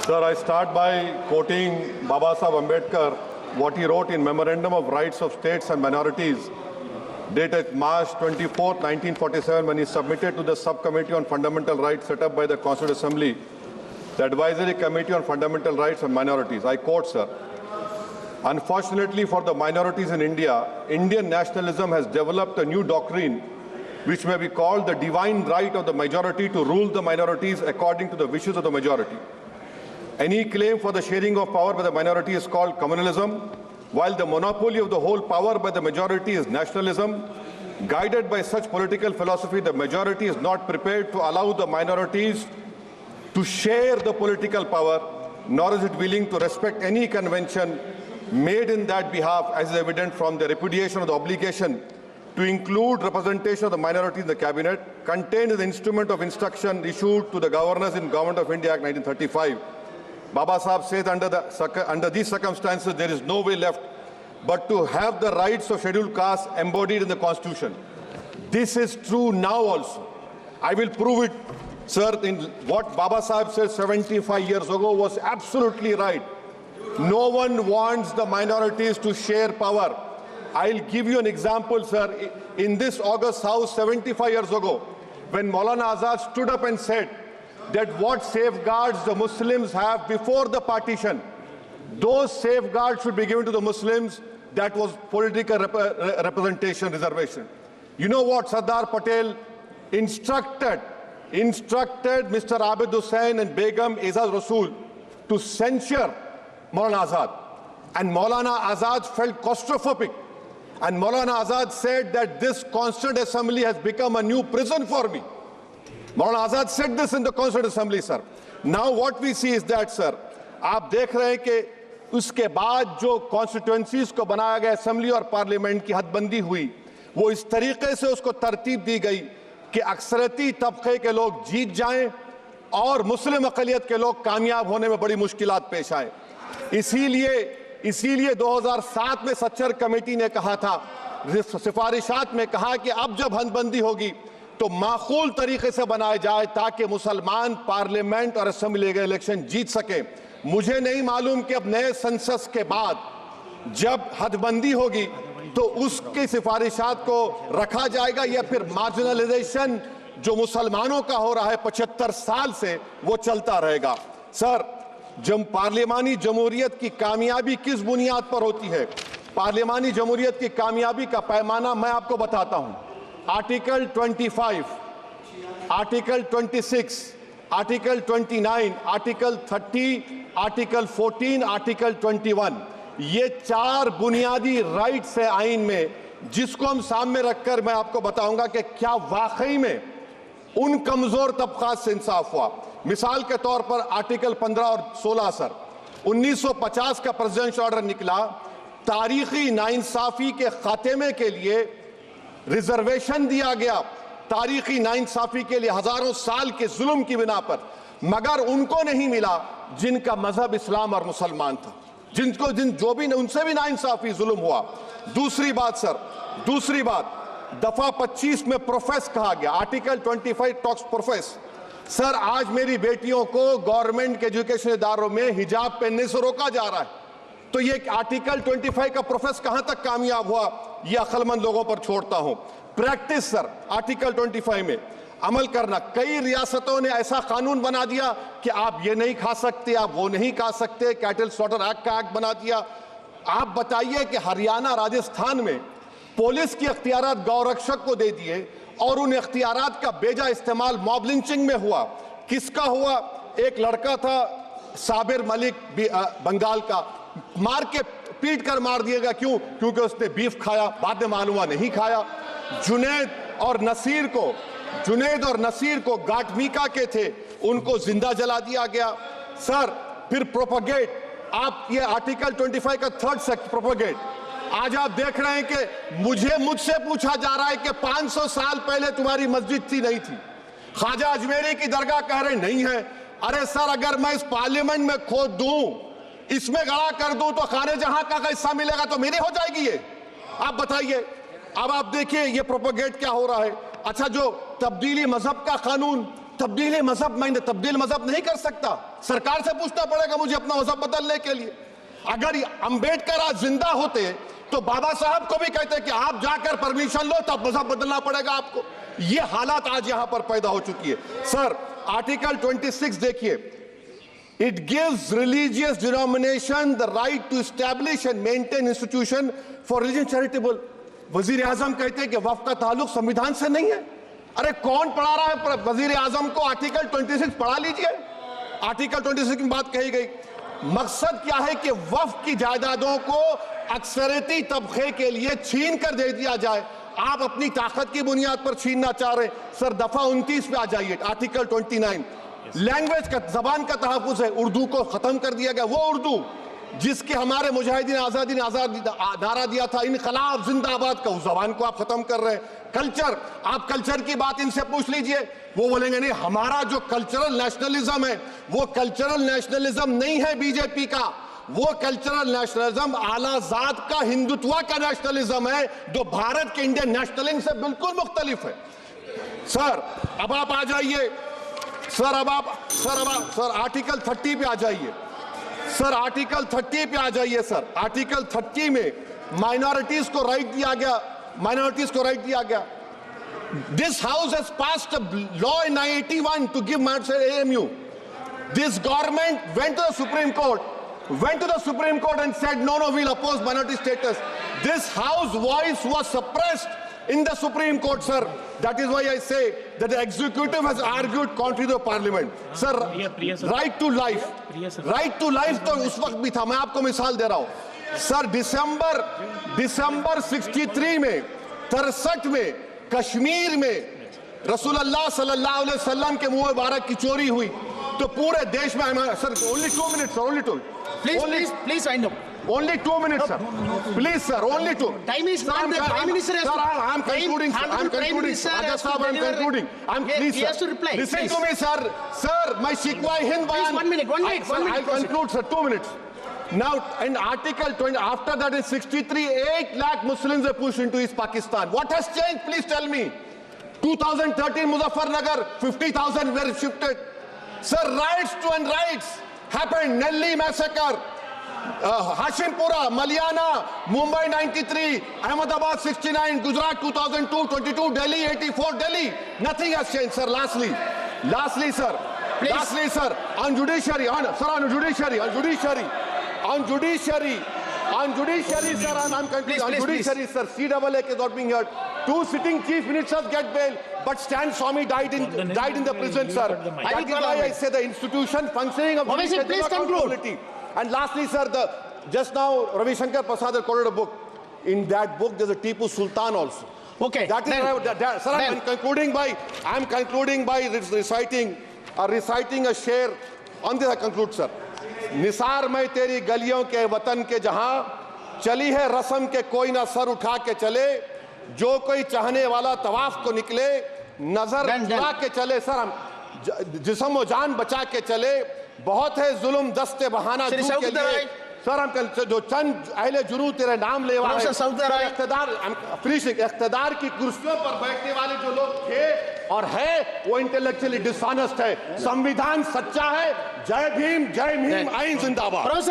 Sir, I start by quoting Baba Saheb Ambedkar, what he wrote in Memorandum of Rights of States and Minorities, dated March 24, 1947, when he submitted to the Subcommittee on Fundamental Rights set up by the Constituent Assembly, the Advisory Committee on Fundamental Rights and Minorities. I quote, sir, "Unfortunately for the minorities in India, Indian nationalism has developed a new doctrine which may be called the divine right of the majority to rule the minorities according to the wishes of the majority. Any claim for the sharing of power by the minority is called communalism, while the monopoly of the whole power by the majority is nationalism. Guided by such political philosophy, the majority is not prepared to allow the minorities to share the political power, nor is it willing to respect any convention made in that behalf, as is evident from the repudiation of the obligation to include representation of the minority in the cabinet, contained in the instrument of instruction issued to the governors in Government of India Act 1935. Baba Saheb says under these circumstances, there is no way left but to have the rights of scheduled castes embodied in the Constitution. This is true now also. I will prove it, sir, in what Baba Saheb said 75 years ago was absolutely right. No one wants the minorities to share power. I'll give you an example, sir. In this August House 75 years ago, when Maulana Azad stood up and said that what safeguards the Muslims have before the partition, those safeguards should be given to the Muslims, that was political representation reservation. You know what Sardar Patel instructed Mr. Abid Hussain and Begum Ezaz Rasool to censure Maulana Azad. And Maulana Azad felt claustrophobic. And Maulana Azad said that this Constituent Assembly has become a new prison for me. Maulana Azad said this in the Constituent Assembly, sir. Now what we see is that, sir, आप देख रहे हैं कि उसके बाद जो constituencies को बनाया गया असेंबली और पार्लियामेंट की हदबंदी हुई, वो इस तरीके से उसको तरतीब दी गई कि अक्सरती तबके के लोग जीत जाएं और मुस्लिम अक़लियत के लोग कामयाब होने में बड़ी मुश्किलात पेश आए। इसीलिए 2007 में सच्चर कमेटी ने कहा था, सिफारिशात में कहा कि अब जब हदबंदी होगी तो माकूल तरीके से बनाया जाए ताकि मुसलमान पार्लियामेंट और असेंबली के इलेक्शन जीत सके। मुझे नहीं मालूम कि अब नए सेंसस के बाद जब हदबंदी होगी तो उसकी सिफारिशात को रखा जाएगा या फिर मार्जिनलाइजेशन जो मुसलमानों का हो रहा है 75 साल से वो चलता रहेगा। सर, जब पार्लियामानी जमहूरियत की कामयाबी किस बुनियाद पर होती है? पार्लियामानी जमहूरियत की कामयाबी का पैमाना मैं आपको बताता हूं। Article 25, article 26, article 29, article 30, article 14, article 21, ये 4 बुनियादी राइट्स है आइन में, जिसको हम सामने रखकर मैं आपको बताऊंगा कि क्या वाकई में उन कमजोर तबकात से इंसाफ हुआ। मिसाल के तौर पर आर्टिकल 15 और 16, सर, 1950 का प्रेसिडेंशियल ऑर्डर निकला, तारीखी नाइंसाफी के खात्मे के लिए रिजर्वेशन दिया गया, तारीखी नाइंसाफी के लिए हजारों साल के जुल्म की बिना पर, मगर उनको नहीं मिला जिनका मजहब इस्लाम और मुसलमान था, उनसे भी नाइंसाफी जुल्म हुआ। दूसरी बात, सर, दूसरी बात, दफा 25 में प्रोफेस कहा गया, आर्टिकल 25 टॉक्स प्रोफेस। सर, आज मेरी बेटियों को गवर्नमेंट के एजुकेशन इदारों में हिजाब पहनने से रोका जा रहा है, तो ये आर्टिकल 25 का प्रोफेस कहां तक कामयाब हुआ, ये अक्लमंद लोगों पर छोड़ता हूं। प्रैक्टिस, सर, आर्टिकल 25 में अमल करना। कई रियासतों ने ऐसा कानून बना दिया कि आप ये नहीं खा सकते, आप वो नहीं खा सकते, कैटल स्लॉटर एक्ट का एक्ट बना दिया। आप बताइए कि हरियाणा, राजस्थान में पुलिस की अख्तियारात गौरक्षक को दे दिए और उन अख्तियारात का बेजा इस्तेमाल मॉब लिंचिंग में हुआ। किसका हुआ? एक लड़का था साबिर मलिक बंगाल का, मार के पीट कर मार दिया गया। क्यों? क्योंकि उसने बीफ खाया, बाद में मालूम हुआ नहीं खाया। जुनैद और नसीर को गाटमीका के थे, उनको जिंदा जला दिया गया। सर, फिर प्रोपगेट, आप ये आर्टिकल 25 का 3rd सेक्शन प्रोपगेट। आज आप देख रहे हैं कि मुझसे पूछा जा रहा है कि 500 साल पहले तुम्हारी मस्जिद थी, नहीं थी। ख्वाजा अजमेरी की दरगाह कह रहे नहीं है। अरे सर, अगर मैं इस पार्लियामेंट में खोद दूं, इसमें गड़ा कर दूं, तो खाने जहां का हिस्सा मिलेगा तो मेरी हो जाएगी ये। आप बताइए। अब आप देखिए ये प्रोपगेट क्या हो रहा है। अच्छा, जो तब्दीली मजहब का कानून, तब्दील मजहब, मैं तब्दील मजहब नहीं कर सकता, सरकार से पूछना पड़ेगा मुझे अपना मजहब बदलने के लिए। अगर अंबेडकर आज जिंदा होते तो बाबा साहब को भी कहते कि आप जाकर परमिशन लो, तब मजहब बदलना पड़ेगा आपको। ये हालात आज यहां पर पैदा हो चुकी है। सर आर्टिकल 26 देखिए, it gives religious denomination the right to establish and maintain institution for religion charitable. वजीर आजम कहते हैं कि वक्फ का ताल्लुक संविधान से नहीं है। अरे कौन पढ़ा रहा है वजीर आजम को? आर्टिकल 26 पढ़ा लीजिए। आर्टिकल 26 की बात कही गई, मकसद क्या है कि वक्फ की जायदादों को अक्सरियती तबके के लिए छीन कर दे दिया जाए। आप अपनी ताकत की बुनियाद पर छीनना चाह रहे हैं। सर दफा 29 पे आ जाइए, आर्टिकल 29। लैंग्वेज का, जबान का तहफ्फुज है, उर्दू को खत्म कर दिया गया। वो उर्दू जिसके हमारे मुजाहिदीन आजादी ने नारा दिया था, इनकलाब जिंदाबाद का, उस जबान को आप खत्म कर रहे हैं। कल्चर, आप कल्चर की बात इनसे पूछ लीजिए, वो बोलेंगे नहीं, हमारा जो कल्चरल नेशनलिज्म है वो कल्चरल नेशनलिज्म नहीं है बीजेपी का, वो कल्चरल नेशनलिज्म आला जात का हिंदुत्व का नेशनलिज्म है, जो भारत के इंडियन नेशनलिज्म से बिल्कुल मुख्तलिफ है। सर अब आप आ जाइए, सर आर्टिकल 30 पे आ जाइए। सर आर्टिकल 30 पे आ जाइए। सर आर्टिकल 30 में माइनॉरिटीज को राइट दिया गया, This house has passed a law in 1981 to give AMU. This government went to the Supreme Court and said, no, we'll oppose minority status. This house voice was suppressed in the Supreme Court, sir. That is why I say that the executive has argued contrary to the parliament. Sir, right to life तो उस वक्त भी था। मैं आपको मिसाल दे रहा हूं। सर दिसंबर 63 में, 63 में कश्मीर में रसूलुल्लाह सल्लल्लाहु अलैहि वसल्लम के मुंह मुबारक की चोरी हुई तो पूरे देश में, sir only 2 minutes, sir, only 2. Please wind up. Only 2 minutes, sir. Please, sir, only 2. Time is not the Prime Minister has to. Sir, I'm concluding, sir. I'm concluding. Ajaz Sahab, I'm concluding. Please, he sir. has to reply. Listen Please. to me, sir. Sir, my Shikwa Hind bayan. 1 minute. I'll conclude, sir. 2 minutes. Now, in Article 20, after that in 63, 8 lakh Muslims were pushed into East Pakistan. What has changed? Please tell me. 2013 Muzaffarnagar, 50,000 were shifted. Sir, riots to unrights happened. Nelli massacre, Hashimpura, Maliana, Mumbai 93, Ahmedabad 69, Gujarat 2002, 22, Delhi 84, Delhi. Nothing has changed, sir. Lastly, sir. Please. Lastly, sir, on judiciary, sir, on judiciary, sir, I'm concluding. On judiciary, sir, CAA is not being heard. 2 sitting chief ministers get bail, but Stan Swamy died in the prison, sir. That is why I say the institution functioning of Obviously, please conclude. And lastly, sir, just now Ravi Shankar Prasad quoted a book. In that book, there's a Tipu Sultan also. Okay. That is, sir, I'm concluding by reciting a sher. On this I conclude, sir. Nisar में तेरी गलियों के वतन के जहां चली है रस्म के कोई ना सर उठा के चले, जो कोई चाहने वाला तवाफ को निकले नजर उठा के चले। सर हम जिस्म व जान बचा के चले, बहुत है जुल्म दस्ते बहाना के लिए। सर हम जो चंद अहले जुनू तेरे नाम ले वाले इख्तिदार की कुर्सियों पर बैठने वाले जो लोग थे और है वो इंटेलेक्चुअली डिसऑनेस्ट है। संविधान सच्चा है। जय भीम, आइन जिंदाबाद।